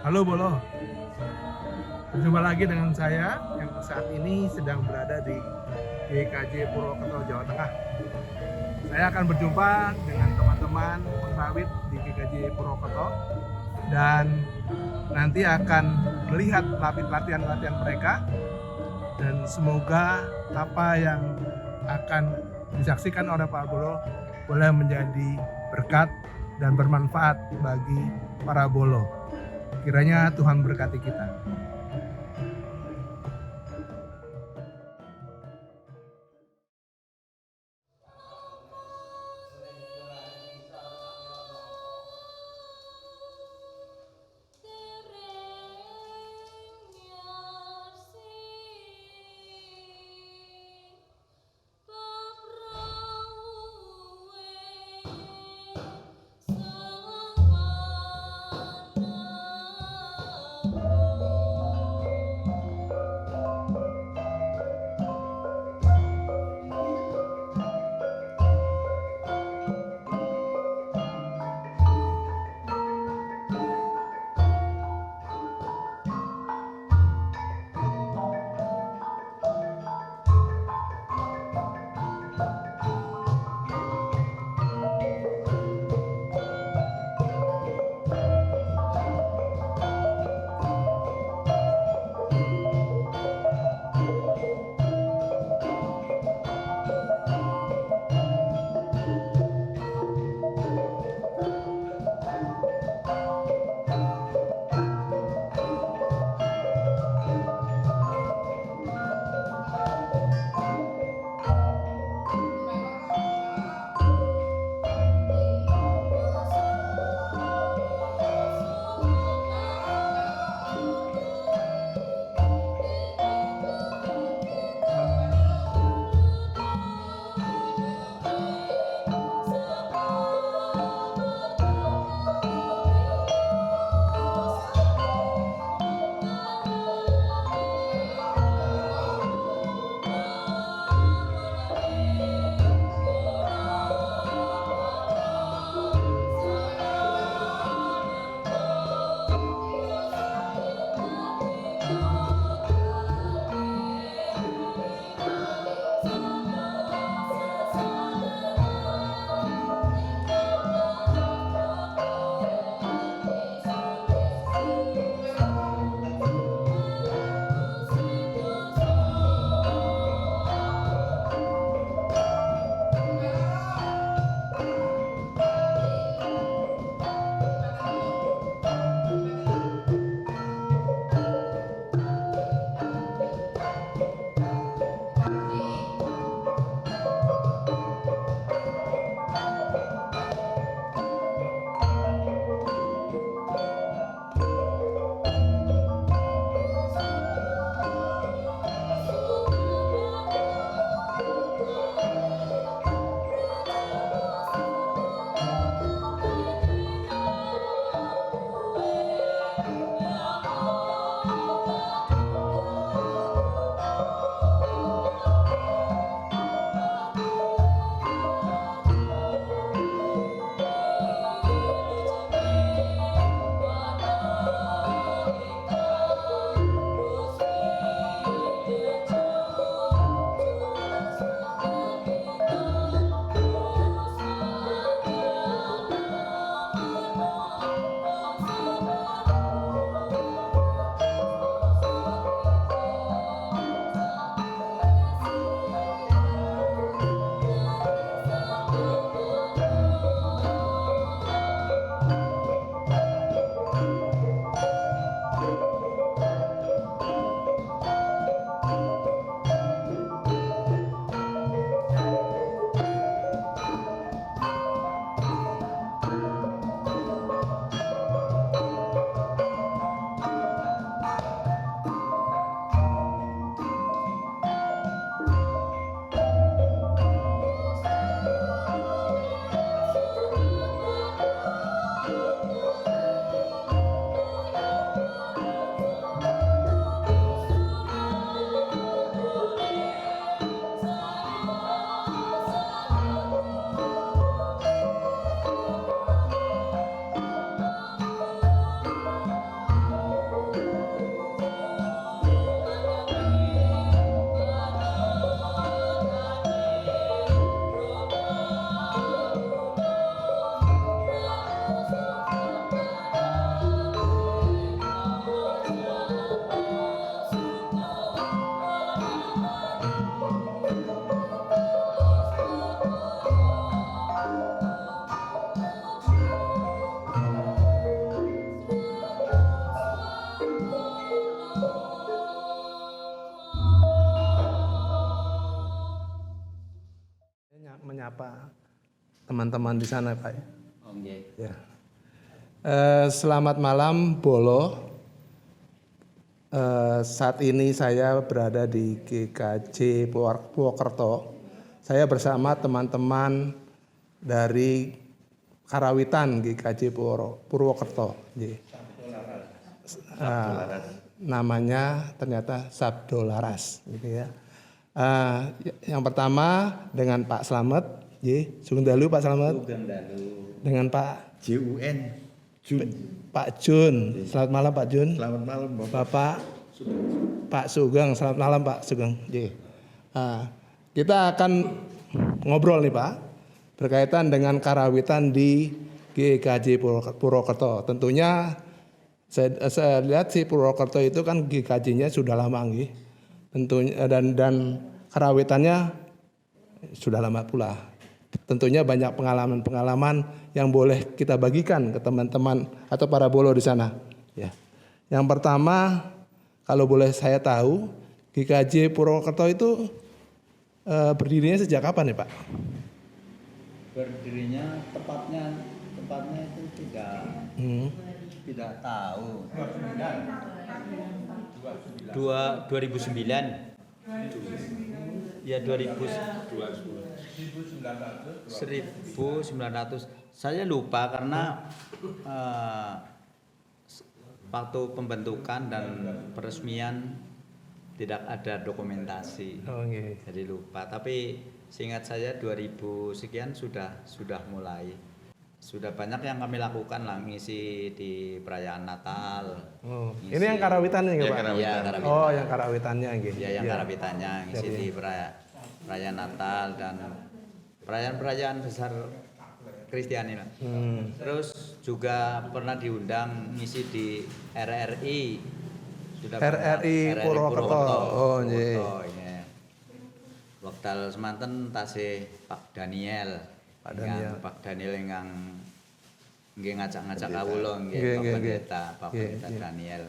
Halo Bolo, berjumpa lagi dengan saya yang saat ini sedang berada di GKJ Purwokerto, Jawa Tengah. Saya akan berjumpa dengan teman-teman pengrawit di GKJ Purwokerto dan nanti akan melihat latihan-latihan mereka, dan semoga apa yang akan disaksikan oleh Pak Bolo boleh menjadi berkat dan bermanfaat bagi para Bolo. Kiranya Tuhan berkati kita. teman-teman di sana Pak. Oke. Ya. Selamat malam Bolo. Saat ini saya berada di GKJ Purwokerto. Saya bersama teman-teman dari Karawitan GKJ Purwokerto. Namanya ternyata Sabdo Laras, gitu ya. Yang pertama dengan Pak Slamet, Sugeng Dalu Pak Slamet. Dengan Pak JUN Jun. Pak Jun. Selamat malam Pak Jun. Selamat malam Bapak Pak Sugeng. Selamat malam Pak Sugeng. Kita akan ngobrol nih Pak berkaitan dengan karawitan di GKJ Purwokerto. Tentunya saya lihat si Purwokerto itu kan GKJ-nya sudah lama nggih. Tentunya dan karawitannya sudah lama pula. Tentunya banyak pengalaman-pengalaman yang boleh kita bagikan ke teman-teman atau para bolo di sana. Ya. Yang pertama, kalau boleh saya tahu, GKJ Purwokerto itu berdirinya sejak kapan ya Pak? Berdirinya tepatnya itu tidak tahu. 2009. Ya 1900. Saya lupa karena waktu pembentukan dan peresmian tidak ada dokumentasi. Jadi lupa. Tapi seingat saya 2000 sekian sudah mulai. Sudah banyak yang kami lakukan lah, ngisi di perayaan Natal. Ini yang karawitannya nggak Pak? Iya, karawitan. Oh, yang karawitannya gitu. Ya, yang karawitannya ngisi di perayaan Natal dan perayaan-perayaan besar Kristiani lah. Terus juga pernah diundang ngisi di RRI. RRI Purwokerto. Oh, iya. Wekdal semanten tasih Pak Daniel. Pak Daniel ingkang nggih ngajak-ngajak kawula nggih Pak Pendeta Daniel.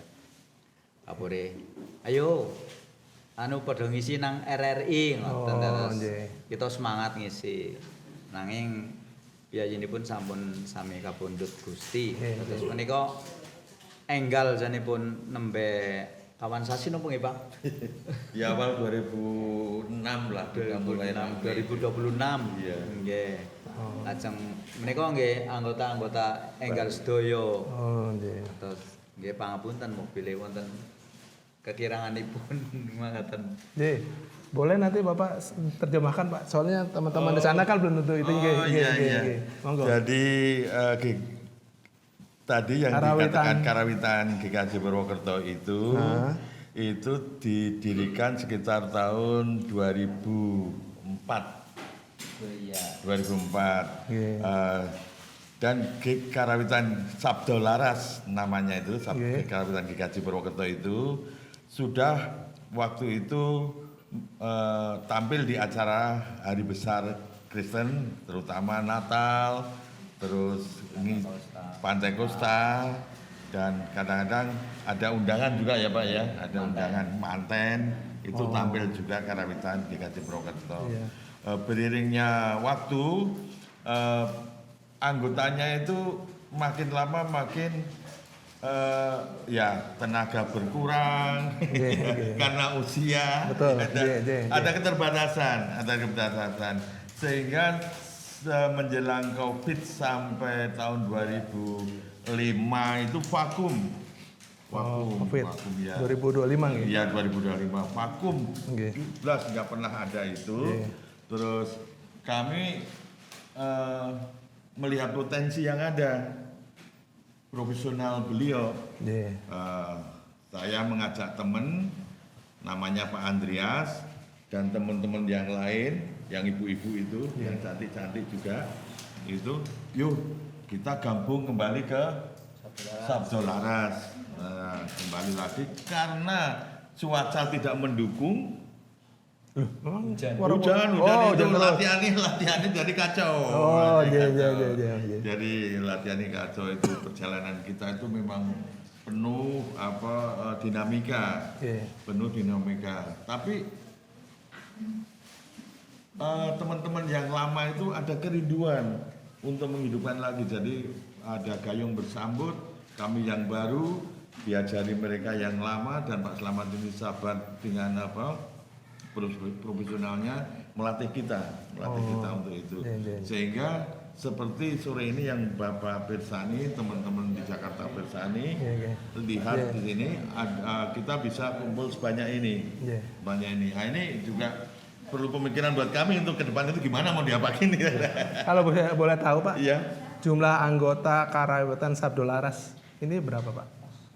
Kapure. Ayo padha ngisi nang RRI ngoten terus. Kita semangat ngisi. Nanging biayanipun sampun sami kapundhut Gusti. Terus menika enggal janipun nembe kawan sasi nopo nggih Pak? Ya awal 2006 lah. 2026. Iya. Nggih. Lajeng menika nggih anggota-anggota enggal sedaya. Oh, nggih. Terus nggih pangapunten mobil wonten kekiranganipun mangkaten. Nggih. Boleh nanti Bapak terjemahkan Pak. Soalnya teman-teman di sana kan belum tentu itu nggih. Monggo. Jadi tadi yang dikatakan karawitan GKJ Purwokerto itu didirikan sekitar tahun 2004. 2004. Dan karawitan Sabdo Laras namanya itu, karawitan GKJ Purwokerto itu sudah waktu itu tampil di acara hari besar Kristen, terutama Natal, terus ini Pantai Kosta, dan kadang-kadang ada undangan juga ya Pak ya, ada undangan manten itu tampil juga karawitan GKJ Purwokerto. Beriringnya waktu anggotanya itu makin lama makin ya tenaga berkurang karena usia. Betul. Ada keterbatasan sehingga menjelang COVID sampai tahun 2005 itu vakum ya. 2025 gitu. Iya 2025 vakum. Jelas nggak pernah ada itu. Terus kami melihat potensi yang ada, profesional beliau. Saya mengajak teman namanya Pak Andreas dan teman-teman yang lain, yang ibu-ibu itu, yang cantik-cantik juga, itu, yuk kita gabung kembali ke Sabdo Laras. Kembali lagi karena cuaca tidak mendukung. Hujan itu latihannya jadi kacau. Jadi latihannya kacau itu, perjalanan kita itu memang penuh dinamika, Tapi teman-teman yang lama itu ada kerinduan untuk menghidupkan lagi. Jadi ada gayung bersambut, kami yang baru diajari mereka yang lama, dan Pak Slamet ini sabar dengan profesionalnya melatih kita untuk itu. Sehingga seperti sore ini yang Bapak Pirsani, teman-teman di Jakarta Pirsani lihat di sini, kita bisa kumpul sebanyak ini. Banyak ini. Nah, ini juga perlu pemikiran buat kami untuk ke depan itu gimana mau diapain. Kalau boleh tahu Pak, Iya. jumlah anggota Karawitan Sabdolaras ini berapa Pak?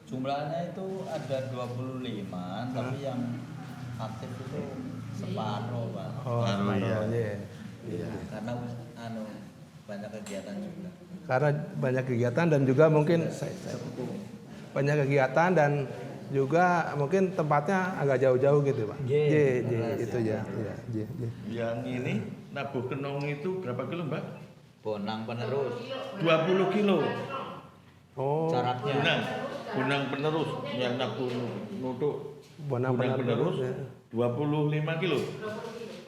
Jumlahnya itu ada 25, tapi yang aktif itu separuh Pak. Separuh, iya. Iya. Karena banyak kegiatan juga. Karena banyak kegiatan dan juga mungkin banyak kegiatan dan juga mungkin tempatnya agak jauh-jauh gitu Pak. Itu ya. Yang ini nabuh kenong itu berapa kilo Mbak? Bonang penerus. 20 kilo. Oh. Syaratnya. Bonang penerus yang nabuh nutuk. Bonang penerus. Ya. 25 kilo.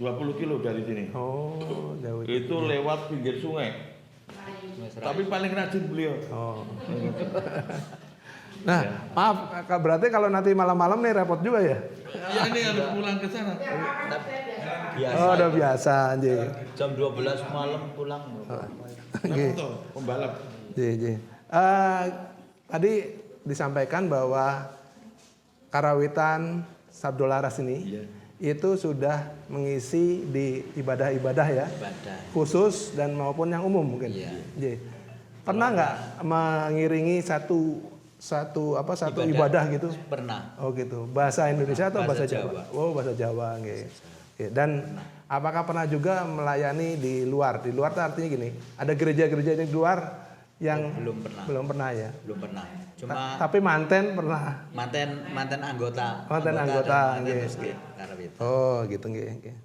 20 kilo dari sini. Oh, jauh. Itu lewat pinggir sungai. Tapi paling rajin beliau. Oh. Nah, maaf, berarti kalau nanti malam-malam nih repot juga ya? Ya ini harus pulang ke sana. Biasa. Oh, udah biasa anjing. Jam 12 malam pulang. Nggih. Pembalap. Nggih. Tadi disampaikan bahwa Karawitan Sabdolaras ini itu sudah mengisi di ibadah-ibadah ya, khusus dan maupun yang umum mungkin. Pernah nggak mengiringi satu ibadah gitu? Pernah. Oh gitu. Bahasa Indonesia atau bahasa Jawa? Oh bahasa Jawa. Dan apakah pernah juga melayani di luar? Di luar itu artinya gini, ada gereja-gereja di luar yang belum pernah ya. Belum pernah. Cuma tapi manten pernah. Manten anggota. Manten anggota. Karawitan. Oh gitu nggih.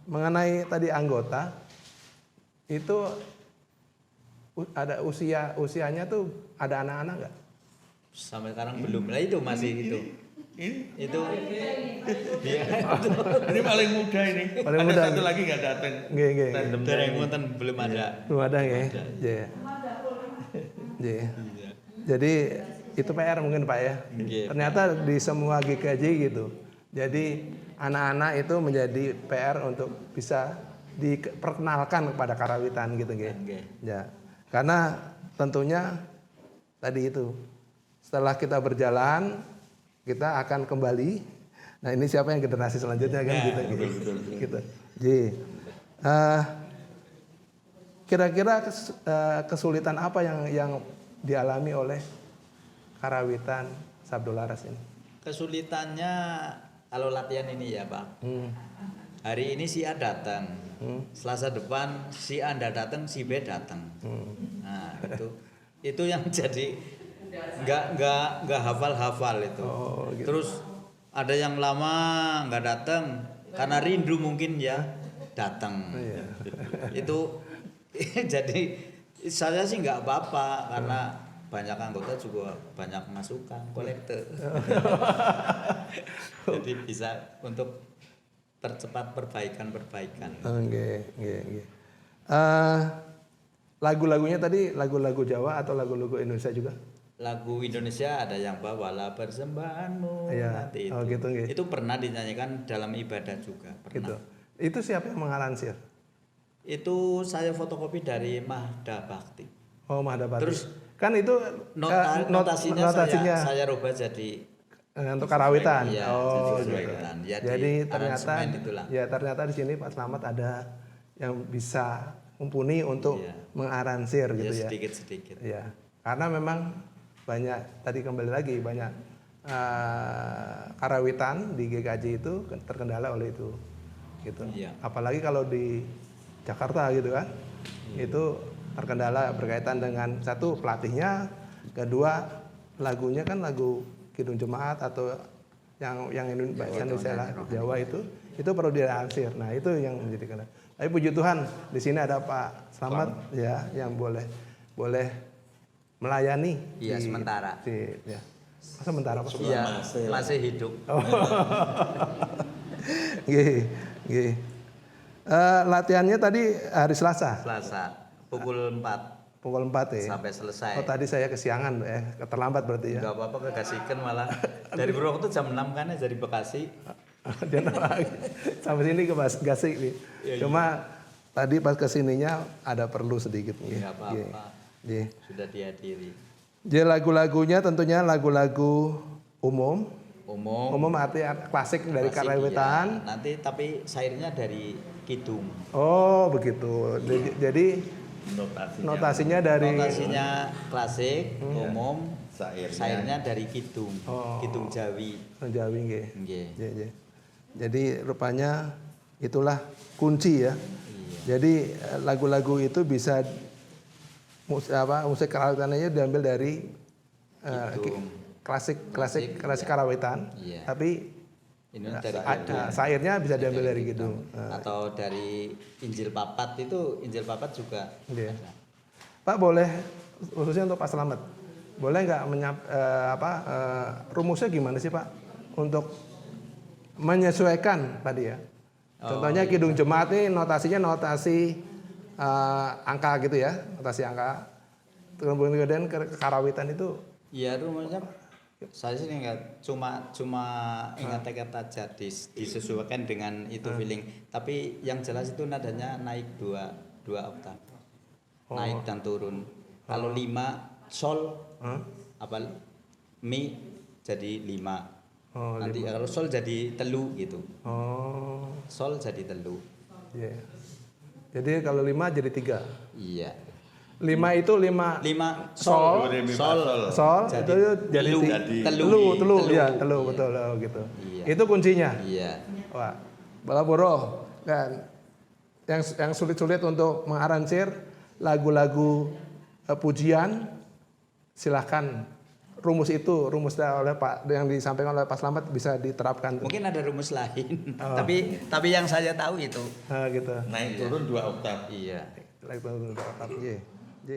Mengenai tadi anggota itu ada usianya tuh ada anak-anak nggak? Sampai sekarang belum lah, itu masih itu. Itu dia Ini paling muda ini. Paling Ada muda. satu lagi nggak datang. Nggih. Tandem dari ini. Munten belum ada. Belum ada ya. Iya. Iya. Jadi itu PR mungkin Pak ya. Iya. Ternyata di semua GKJ gitu. Jadi anak-anak itu menjadi PR untuk bisa diperkenalkan kepada karawitan gitu nggih. Nggih. Ya. Karena tentunya tadi itu setelah kita berjalan kita akan kembali. Nah, ini siapa yang generasi selanjutnya kan gitu gitu. Gitu. Jadi kira-kira kesulitan apa yang dialami oleh karawitan Sabdo Laras ini? Kesulitannya kalau latihan ini ya Pak. Hari ini si A datang. Selasa depan si A ndak datang, si B datang. Nah, itu yang jadi nggak hafal itu. Oh, gitu. Terus ada yang lama nggak datang karena rindu mungkin ya datang. Iya. Itu jadi saya sih nggak apa-apa karena banyak anggota juga banyak masukan kolektor. Jadi bisa untuk percepat perbaikan. Oke. Lagu-lagunya tadi lagu-lagu Jawa atau lagu-lagu Indonesia juga? Lagu Indonesia ada yang bawalah persembahanmu Iya. nanti itu. Oh, gitu, nggih. Itu pernah dinyanyikan dalam ibadah juga, Gitu. pernah. Itu siapa yang mengalansir? Itu saya fotokopi dari Mahda Bakti. Oh, Mahadapati. Terus kan itu notasinya notasinya saya rubah jadi untuk karawitan. Iya, Oh, jadi gitu. karawitan. Ya, Jadi di ternyata aransemen itulah. ya ternyata di sini Pak Slamet ada yang bisa mumpuni untuk Iya. mengaransir ya gitu ya. sedikit-sedikit. Iya. Karena memang banyak tadi kembali lagi banyak karawitan di GKJ itu terkendala oleh itu. Gitu. Iya. Apalagi kalau di Jakarta gitu kan. Itu terkendala berkaitan dengan satu pelatihnya, kedua lagunya kan lagu Kidung Jemaat atau yang Indonesia Jawa itu perlu diarsir. Nah, itu yang menjadi kendala. Tapi puji Tuhan di sini ada Pak Slamet ya yang boleh melayani Iya, sementara. Ya. Sementara Pak. Iya, masih hidup. Nggih. Latihannya tadi hari Selasa Selasa pukul 4 pukul 4 ya. sampai selesai. Oh, tadi saya kesiangan terlambat berarti ya. Enggak apa-apa, kegasikan malah. Dari Purwokerto jam 6 kan ya, dari Bekasi. Dia lagi sampai sini ke Gasik nih. Iya. Cuma tadi pas kesininya ada perlu sedikit nih. Enggak apa-apa. Iya. Sudah dihadiri. Jadi lagu-lagunya tentunya lagu-lagu umum artinya klasik dari Klasik, karawitan. iya. Nanti tapi sairnya dari Kidung. Oh begitu. Jadi notasinya dari Notasinya klasik, umum, sairnya dari Kidung. Oh. Kidung Jawi. Jawi nggih. Nggih. Iya. Jadi rupanya itulah kunci ya. Iya. Jadi lagu-lagu itu bisa musik karawitannya diambil dari Kidung. klasik iya. karawitan. Iya. Tapi Ini dari Kidung. sairnya bisa diambil dari Kidung. Atau dari Injil Papat, itu Injil Papat juga Iya. ada. Pak boleh khususnya untuk Pak Slamet, boleh nggak rumusnya gimana sih Pak untuk menyesuaikan tadi ya? Contohnya iya. Kidung Jemaat ini notasinya notasi angka gitu ya, notasi angka. Kemudian karawitan itu Iya, rumusnya saya sih nggak cuma ingat tekad aja disesuaikan dengan itu feeling. Tapi yang jelas itu nadanya naik dua oktav. Naik dan turun. Kalau 5 sol apa mi jadi 5. Nanti kalau sol jadi telu gitu. Sol jadi telu. Iya. Jadi kalau 5 jadi 3. Iya. 5 itu 5 sol, Jadi itu jadi telu ya, telu betul gitu. Iya. Itu kuncinya. Iya. Wah, Bala Boro kan yang sulit-sulit untuk mengaransir lagu-lagu pujian silahkan rumusnya oleh Pak yang disampaikan oleh Pak Slamet bisa diterapkan. Mungkin ada rumus lain, tapi yang saya tahu itu. Gitu. Naik turun 2 oktav. Iya. Naik turun 2 oktav. J.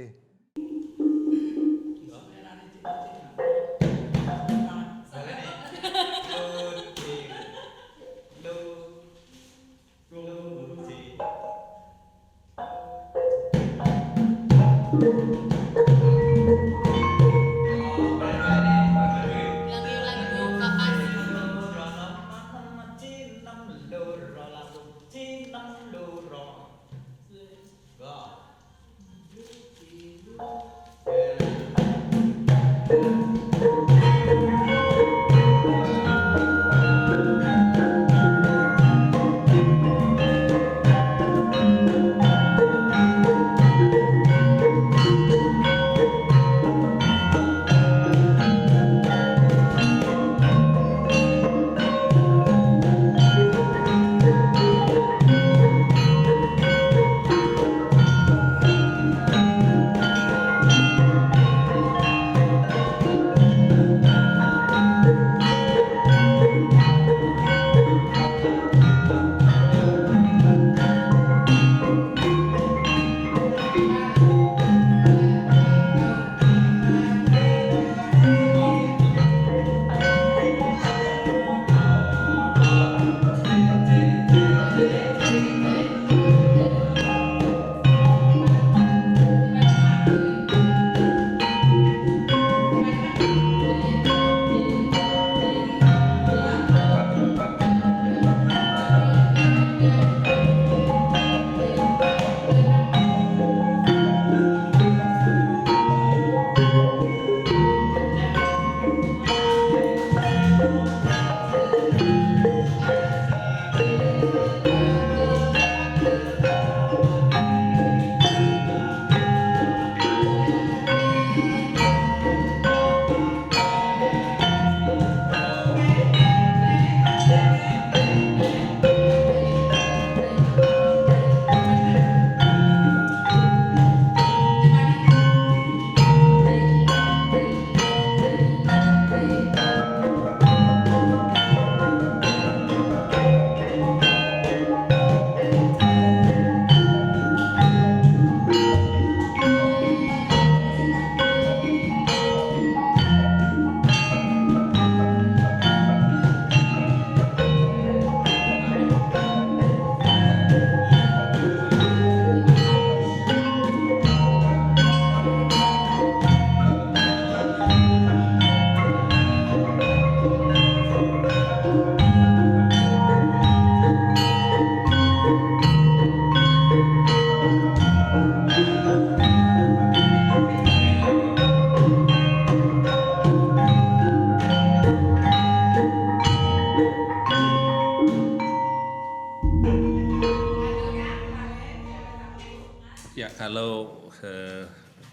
Ya kalau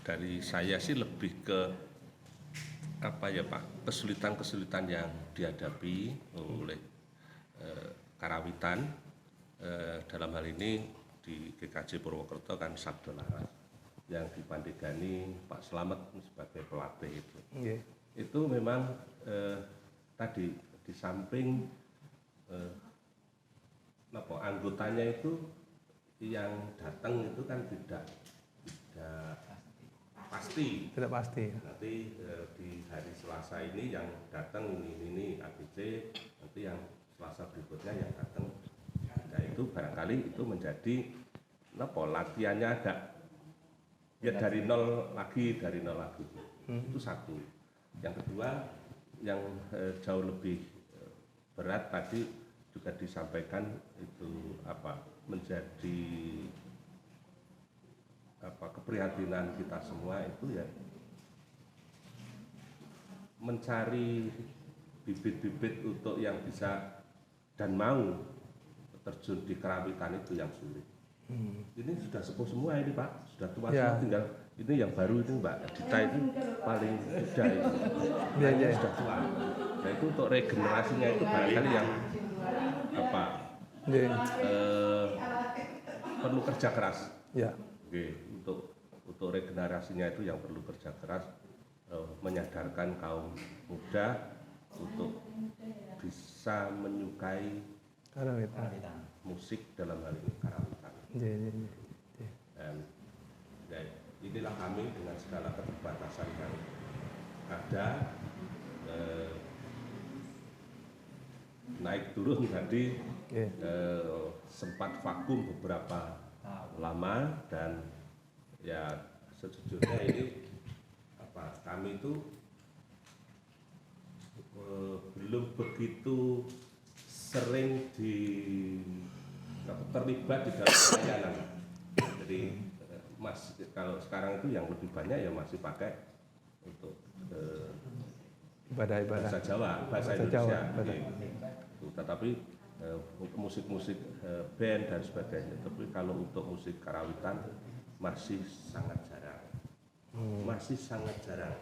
dari saya sih lebih ke apa ya Pak, kesulitan-kesulitan yang dihadapi oleh karawitan dalam hal ini di GKJ Purwokerto kan Sabdo Laras yang dipandegani Pak Slamet sebagai pelatih itu. Itu memang tadi di samping anggotanya itu yang datang itu kan tidak pasti. Tidak pasti. Nanti di hari Selasa ini yang datang ini ABC, nanti yang Selasa berikutnya yang datang. Nah itu barangkali itu menjadi latihannya agak ya dari nol lagi. Itu satu. Yang kedua yang jauh lebih berat tadi juga disampaikan itu menjadi keprihatinan kita semua itu ya mencari bibit-bibit untuk yang bisa dan mau terjun di kerawitan itu yang sulit. Ini sudah sepuh semua ini Pak, sudah tua semua, tinggal ini yang baru itu Mbak Dita itu paling muda itu. Sudah tua. Nah itu untuk regenerasinya itu barangkali yang perlu kerja keras. Oke, untuk regenerasinya itu yang perlu kerja keras menyadarkan kaum muda untuk bisa menyukai Karawitan. musik dalam hal ini karawitan. Iya, iya, iya. Dan ya, inilah kami dengan segala keterbatasan yang ada, naik turun tadi Iya. sempat vakum beberapa lama, dan ya sejujurnya ini kami itu belum begitu sering terlibat di dalam pelayanan. Jadi kalau sekarang itu yang lebih banyak ya masih pakai untuk Ibadah. bahasa Jawa, bahasa Indonesia. Tetapi untuk musik-musik band dan sebagainya. Tapi kalau untuk musik karawitan masih sangat jarang. Masih sangat jarang.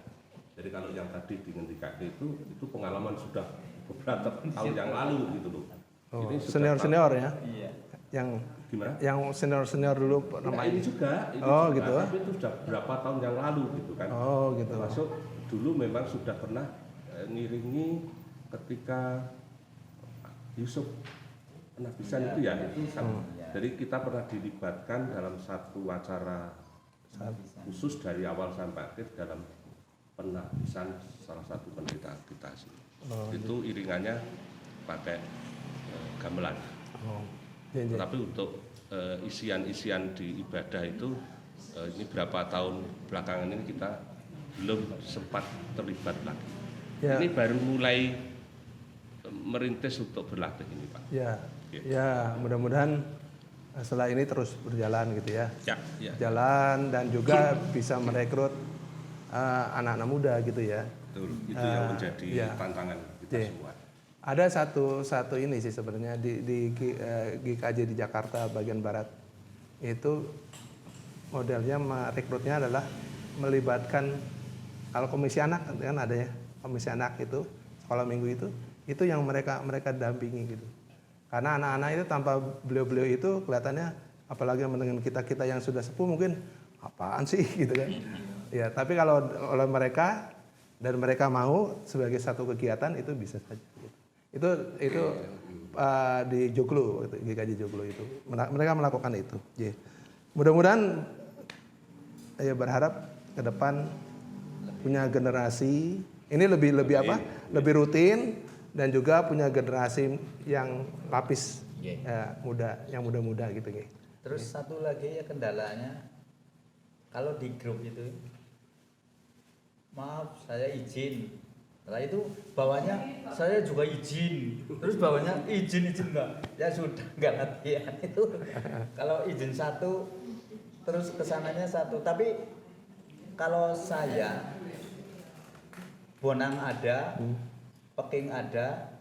Jadi kalau yang tadi dihentikan itu pengalaman sudah beberapa tahun yang lalu gitu loh. Oh, Ini sudah senior ya? Iya. Yang gimana? yang senior dulu Nah, ini juga, Oh, juga, gitu. tapi itu sudah berapa tahun yang lalu gitu kan. Oh, gitu. Termasuk dulu memang sudah pernah ngiringi ketika Yusuf Penabisan itu ya, itu jadi kita pernah dilibatkan dalam satu acara khusus dari awal sampai akhir dalam penabisan salah satu pendeta kita sih. Itu iringannya pakai gamelan. Oh. Iya, iya. Tetapi untuk isian-isian di ibadah itu ini berapa tahun belakangan ini kita belum sempat terlibat lagi. Ya. Ini baru mulai merintis untuk berlatih ini, Pak. Ya. Oke. Ya, mudah-mudahan setelah ini terus berjalan gitu ya. Ya, ya. Jalan dan juga bisa merekrut anak-anak muda gitu ya. Betul. Itu yang menjadi ya. tantangan kita Iya. semua. Ada satu ini sih sebenarnya di GKJ di Jakarta bagian barat itu modelnya merekrutnya adalah melibatkan kalau komisi anak kan ada ya, komisi anak itu sekolah minggu itu yang mereka dampingi gitu. Karena anak-anak itu tanpa beliau-beliau itu kelihatannya, apalagi dengan kita yang sudah sepuh mungkin apaan sih gitu kan. Ya, tapi kalau oleh mereka dan mereka mau sebagai satu kegiatan itu bisa saja. Gitu. Itu di Joglo, GKJ Joglo itu mereka melakukan itu. Yeah. Mudah-mudahan ya berharap ke depan punya generasi ini lebih apa? Lebih rutin dan juga punya generasi yang lapis muda, yang muda-muda gitu. Terus satu lagi ya kendalanya kalau di grup itu, maaf saya izin. Setelah itu bawahnya saya juga izin. Terus bawahnya izin enggak. Ya sudah enggak latihan itu. Kalau izin satu terus kesananya satu. Tapi kalau saya bonang ada, peking ada,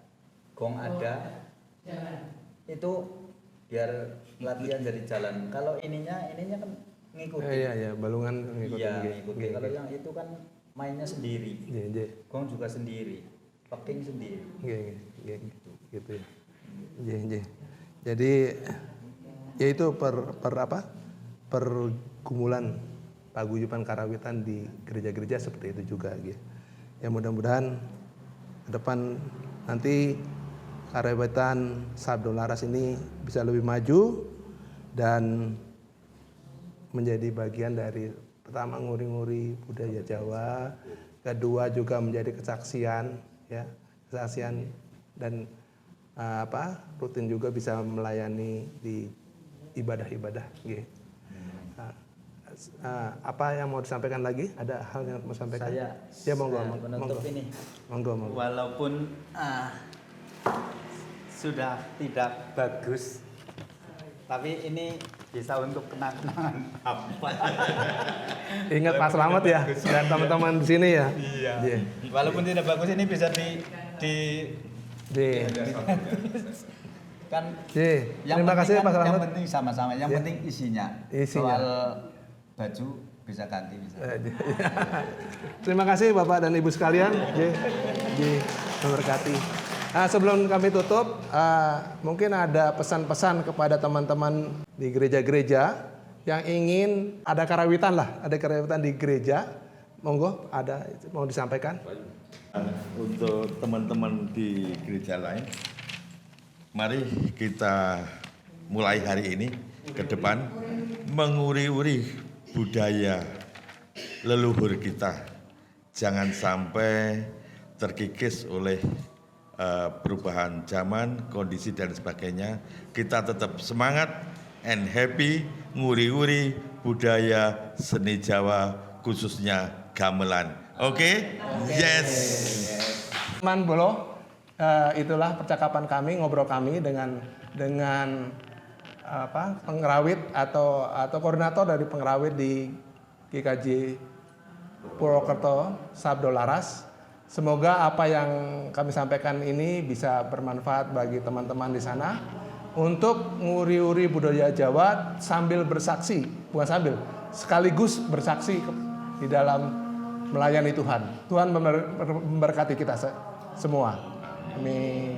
gong ada, itu biar latihan dari jalan. Kalau ininya kan ngikutin. Iya, balungan ngikutin. Iya, ngikutin. Kalau yang itu kan mainnya sendiri. Iya. Gong juga sendiri. Peking sendiri. Iya, gitu ya. Iya. Jadi ya itu pergumulan paguyuban karawitan di gereja-gereja seperti itu juga gitu. Ya mudah-mudahan ke depan nanti karawitan Sabdo Laras ini bisa lebih maju dan menjadi bagian dari pertama nguri-nguri budaya Jawa, kedua juga menjadi kesaksian dan rutin juga bisa melayani di ibadah-ibadah gitu. Apa yang mau disampaikan lagi? Ada hal yang mau disampaikan? Saya monggo. ini. Monggo. Walaupun sudah tidak bagus, tapi ini bisa untuk kenang-kenangan apa? Ingat Pak Slamet ya dan teman-teman di sini ya. Iya. Walaupun tidak bagus ini bisa kan. Terima kasih Pak Slamet. Yang penting sama-sama. Yang penting isinya. Soal baju bisa ganti bisa. Terima kasih Bapak dan Ibu sekalian. Memberkati. Nah, sebelum kami tutup, mungkin ada pesan-pesan kepada teman-teman di gereja-gereja yang ingin ada karawitan di gereja. monggo ada mau disampaikan. Untuk teman-teman di gereja lain, mari kita mulai hari ini ke depan menguri-uri budaya leluhur kita. Jangan sampai terkikis oleh perubahan zaman, kondisi dan sebagainya. Kita tetap semangat and happy nguri-uri budaya seni Jawa khususnya gamelan. Oke? Yes. Teman Bolo, itulah percakapan kami, ngobrol kami dengan pengrawit atau koordinator dari pengrawit di GKJ Purwokerto Sabdo Laras. Semoga apa yang kami sampaikan ini bisa bermanfaat bagi teman-teman di sana untuk nguri-uri budaya Jawa sambil bersaksi, bukan sambil, sekaligus bersaksi di dalam melayani Tuhan. Tuhan memberkati kita semua. Amin.